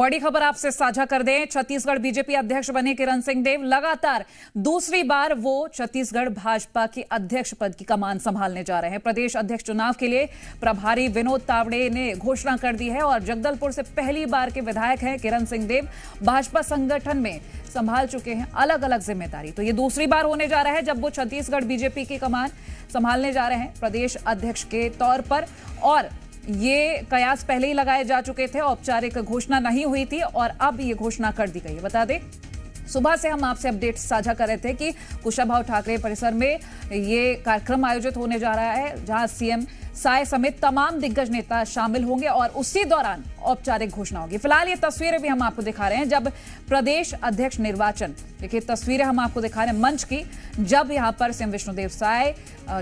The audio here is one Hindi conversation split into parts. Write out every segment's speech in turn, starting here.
बड़ी खबर आपसे साझा कर दें। छत्तीसगढ़ बीजेपी अध्यक्ष बने किरण सिंह देव लगातार दूसरी बार वो छत्तीसगढ़ भाजपा के अध्यक्ष पद की कमान संभालने जा रहे हैं। प्रदेश अध्यक्ष चुनाव के लिए प्रभारी विनोद तावड़े ने घोषणा कर दी है और जगदलपुर से पहली बार के विधायक हैं किरण सिंह देव। भाजपा संगठन में संभाल चुके हैं अलग अलग जिम्मेदारी, तो ये दूसरी बार होने जा रहा है जब वो छत्तीसगढ़ बीजेपी की कमान संभालने जा रहे हैं प्रदेश अध्यक्ष के तौर पर। और ये कयास पहले ही लगाए जा चुके थे, औपचारिक घोषणा नहीं हुई थी और अब ये घोषणा कर दी गई है। बता दें, सुबह से हम आपसे अपडेट साझा कर रहे थे कि कुशाभाऊ ठाकरे परिसर में ये कार्यक्रम आयोजित होने जा रहा है जहां सीएम साय समेत तमाम दिग्गज नेता शामिल होंगे और उसी दौरान औपचारिक घोषणा होगी। फिलहाल ये तस्वीरें भी हम आपको दिखा रहे हैं जब प्रदेश अध्यक्ष निर्वाचन, देखिए तस्वीरें हम आपको दिखा रहे हैं मंच की, जब यहां पर CM Vishnudeo Sai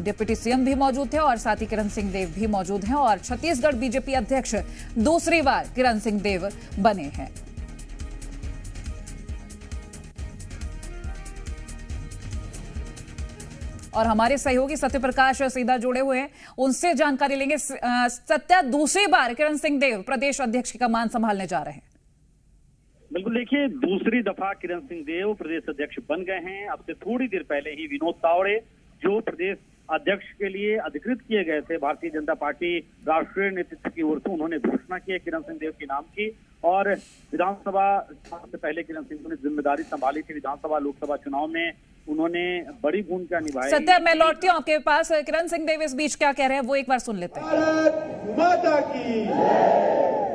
deputy CM भी मौजूद थे और साथ ही किरण सिंह देव भी मौजूद हैं और छत्तीसगढ़ बीजेपी अध्यक्ष दूसरी बार किरण सिंह देव बने हैं। और हमारे सहयोगी सत्यप्रकाश सीधा जुड़े हुए हैं, उनसे जानकारी लेंगे। सत्या, दूसरी बार किरण सिंह देव प्रदेश अध्यक्ष की कमान संभालने जा रहे हैं। बिल्कुल, देखिए दूसरी दफा किरण सिंह देव प्रदेश अध्यक्ष बन गए हैं। अब से थोड़ी देर पहले ही विनोद तावड़े जो प्रदेश अध्यक्ष के लिए अधिकृत किए गए थे भारतीय जनता पार्टी राष्ट्रीय नेतृत्व की ओर से, उन्होंने घोषणा की है किरण सिंह देव के नाम की। और विधानसभा से पहले किरण सिंह देव ने जिम्मेदारी संभाली थी। विधानसभा लोकसभा चुनाव में उन्होंने बड़ी भूमिका निभाई। सत्या, मैं लौटती हूँ आपके पास। किरण सिंह देव इस बीच क्या कह रहे हैं वो एक बार सुन लेते हैं। भारत माता की,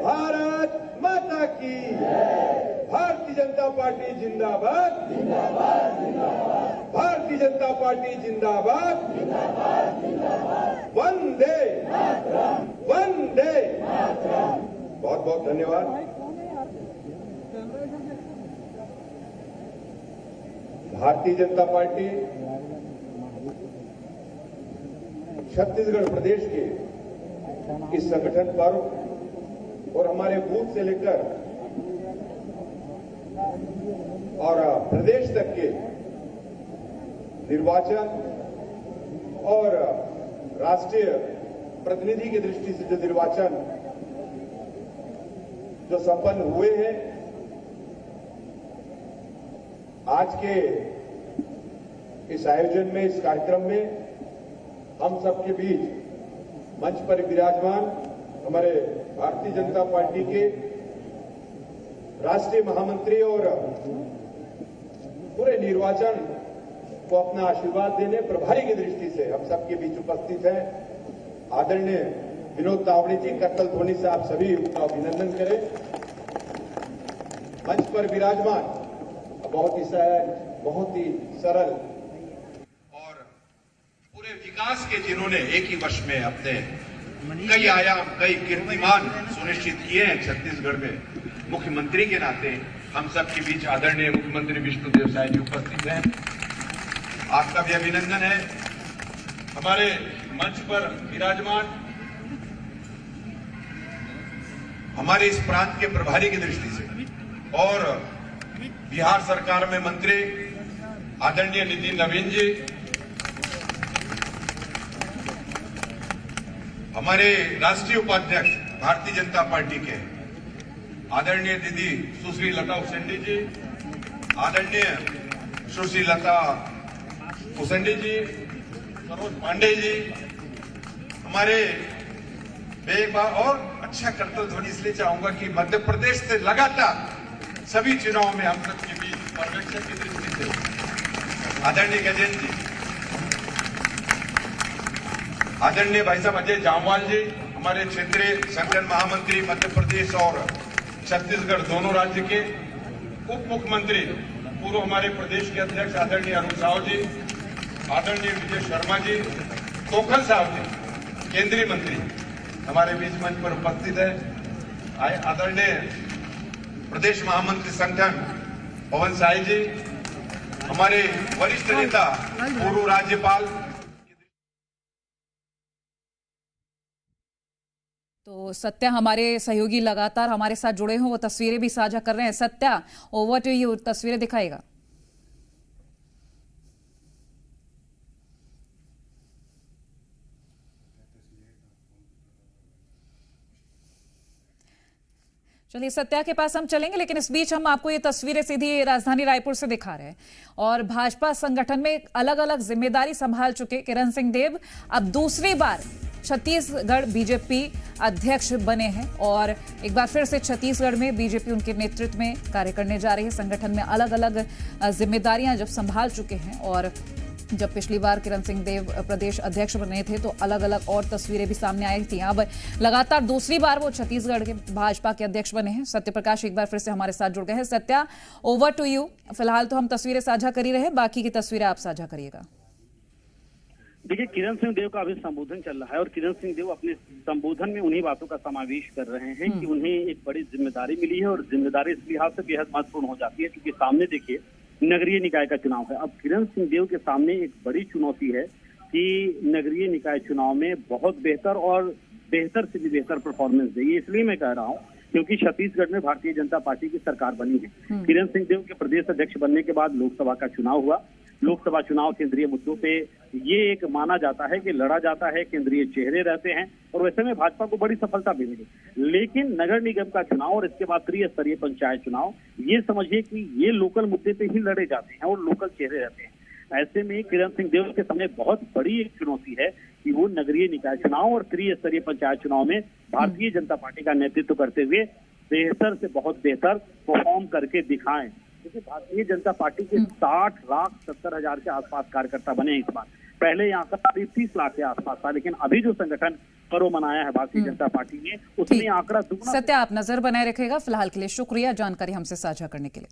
भारत माता की, भारतीय जनता पार्टी जिंदाबाद, भारतीय जनता पार्टी जिंदाबाद, वंदे वंदे। बहुत बहुत धन्यवाद। भारतीय जनता पार्टी छत्तीसगढ़ प्रदेश के इस संगठन पर और हमारे बूथ से लेकर और प्रदेश तक के निर्वाचन और राष्ट्रीय प्रतिनिधि की दृष्टि से जो निर्वाचन जो संपन्न हुए हैं, आज के इस आयोजन में, इस कार्यक्रम में हम सबके बीच मंच पर विराजमान हमारे भारतीय जनता पार्टी के राष्ट्रीय महामंत्री और पूरे निर्वाचन को अपना आशीर्वाद देने प्रभारी की दृष्टि से हम सबके बीच उपस्थित हैं आदरणीय विनोद तावड़े जी। करतल ध्वनि से आप सभी उनका अभिनंदन करें। मंच पर विराजमान बहुत ही सहज, बहुत ही सरल और पूरे विकास के जिन्होंने एक ही वर्ष में अपने कई आयाम, कई कीर्तिमान सुनिश्चित किए हैं छत्तीसगढ़ में, मुख्यमंत्री के नाते हम सबके बीच आदरणीय मुख्यमंत्री विष्णुदेव साय जी उपस्थित हैं। आपका भी अभिनंदन है। हमारे मंच पर विराजमान हमारे इस प्रांत के प्रभारी की दृष्टि से और बिहार सरकार में मंत्री आदरणीय नितिन नवीन जी, हमारे राष्ट्रीय उपाध्यक्ष भारतीय जनता पार्टी के आदरणीय दीदी सुश्री लता उसेंडी जी, आदरणीय सुश्री लता उसेंडी जी, सरोज पांडे जी, हमारे एक बार और अच्छा करतल ध्वनि इसलिए चाहूंगा कि मध्य प्रदेश से लगातार सभी चुनाव में हम सबके बीच पर्यवेक्षक की दृष्टि से आदरणीय गजेंद्र जी, आदरणीय भाई साहब अजय जामवाल जी, हमारे क्षेत्रीय संगठन महामंत्री मध्य प्रदेश और छत्तीसगढ़ दोनों राज्य के, उप मुख्यमंत्री पूर्व हमारे प्रदेश के अध्यक्ष आदरणीय अरुण साहू जी, आदरणीय विजय शर्मा जी, तोखल साहब जी, केंद्रीय मंत्री हमारे बीच मंच पर उपस्थित है। आदरणीय प्रदेश महामंत्री संगठन पवन साय जी, हमारे वरिष्ठ नेता पूर्व राज्यपाल। तो सत्या, हमारे सहयोगी लगातार हमारे साथ जुड़े हैं, वो तस्वीरें भी साझा कर रहे हैं। सत्या, ओवर टू यू, तस्वीरें दिखाएगा। चलिए सत्या के पास हम चलेंगे, लेकिन इस बीच हम आपको ये तस्वीरें सीधी राजधानी रायपुर से दिखा रहे हैं। और भाजपा संगठन में अलग अलग जिम्मेदारी संभाल चुके किरण सिंह देव अब दूसरी बार छत्तीसगढ़ बीजेपी अध्यक्ष बने हैं और एक बार फिर से छत्तीसगढ़ में बीजेपी उनके नेतृत्व में कार्य करने जा रही है। संगठन में अलग अलग जिम्मेदारियां जब संभाल चुके हैं और जब पिछली बार किरण सिंह देव प्रदेश अध्यक्ष बने थे तो अलग अलग और तस्वीरें भी सामने आई थी। अब लगातार दूसरी बार वो छत्तीसगढ़ के भाजपा के अध्यक्ष बने हैं। सत्य प्रकाश एक बार फिर से हमारे साथ जुड़ गए हैं। Satya, over to you. फिलहाल तो हम तस्वीरें साझा कर ही रहे हैं, बाकी की तस्वीरें आप साझा करिएगा। देखिए, किरण सिंह देव का अभी संबोधन चल रहा है और किरण सिंह देव अपने संबोधन में उन्हीं बातों का समावेश कर रहे हैं कि उन्हें एक बड़ी जिम्मेदारी मिली है और जिम्मेदारी इस लिहाज से बेहद महत्वपूर्ण हो जाती है क्योंकि सामने देखिए नगरीय निकाय का चुनाव है। अब किरण सिंह देव के सामने एक बड़ी चुनौती है कि नगरीय निकाय चुनाव में बहुत बेहतर और बेहतर से भी बेहतर परफॉर्मेंस दे। ये इसलिए मैं कह रहा हूँ क्योंकि छत्तीसगढ़ में भारतीय जनता पार्टी की सरकार बनी है। किरण सिंह देव के प्रदेश अध्यक्ष बनने के बाद लोकसभा का चुनाव हुआ। लोकसभा चुनाव केंद्रीय मुद्दों पे ये एक माना जाता है कि लड़ा जाता है, केंद्रीय चेहरे रहते हैं और वैसे में भाजपा को बड़ी सफलता भी मिली। लेकिन नगर निगम का चुनाव और इसके बाद त्रिस्तरीय पंचायत चुनाव, ये समझिए कि ये लोकल मुद्दे पे ही लड़े जाते हैं और लोकल चेहरे रहते हैं। ऐसे में किरण सिंह देव के सामने बहुत बड़ी एक चुनौती है कि वो नगरीय निकाय चुनाव और त्रिस्तरीय पंचायत चुनाव में भारतीय जनता पार्टी का नेतृत्व करते हुए बेहतर से बहुत बेहतर परफॉर्म करके दिखाएं। क्योंकि भारतीय जनता पार्टी के 60,70,000 के आसपास कार्यकर्ता बने इस बार। पहले यहाँ का 30 लाख के आसपास था, लेकिन अभी जो संगठन पर्व मनाया है भारतीय जनता पार्टी ने, उसमें आंकड़ा दुगना। सत्या, आप नजर बनाए रखेगा। फिलहाल के लिए शुक्रिया जानकारी हमसे साझा करने के लिए।